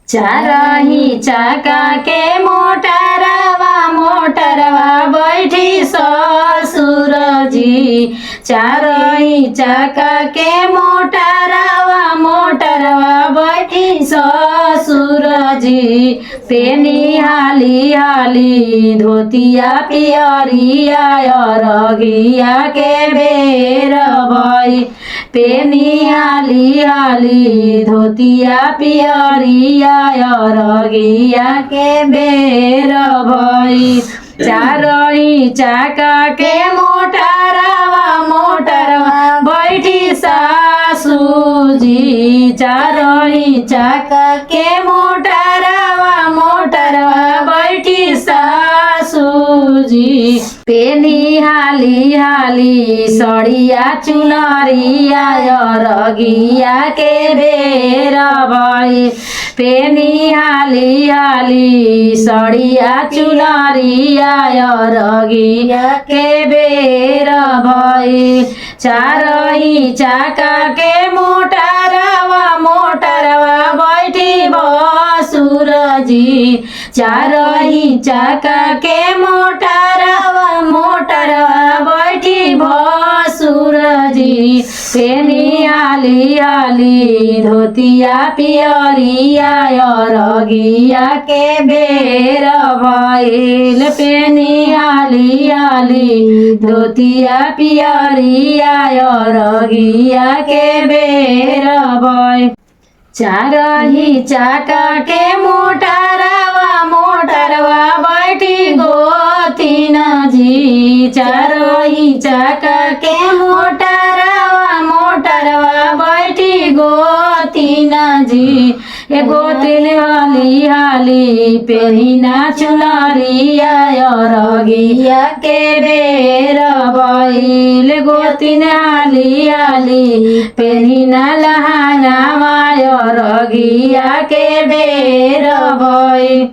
चारही चाका के मोटरवा बैठी ससुर जी। चारही चाका के मोटरवा बैठी ससुर जी। पेनी हाली हाली धोतिया पियरिया अरघिया के बेर भई। पेनी हाली हाली धोतिया पियरिया अरघिया के बेर भई। चारही चाका के मोटरवा बैठी सासू जी। चारही चाका के मोटरवा बैठी सासू जी। पेनी हाली हाली सड़िया चुनरिया अरघिया के बेर भई। पेनी हाली हाली सड़िया चुनरिया अरघिया के बेर भई। चारही चाका के मोटरवा बैठी भसुर जी। चारही चाका के मोटरवा बैठी भसुर जी। पेनी हाली हाली धोतिया पियरिया अरघिया के बेर भइल। पेनी हाली हाली धोतिया पियरिया अरघिया के बेर भइल। चारही चाका के मोटरवा बैठी गोतिन जी। चारही चाका के मोटरवा बैठी गोतिन जी। ए गोतिन हाली हाली पेहिना चुनरिया अरघिया के बेर भइल। गोतिन हाली हाली पेहिना लहंगा अरघिया के बेर भइल।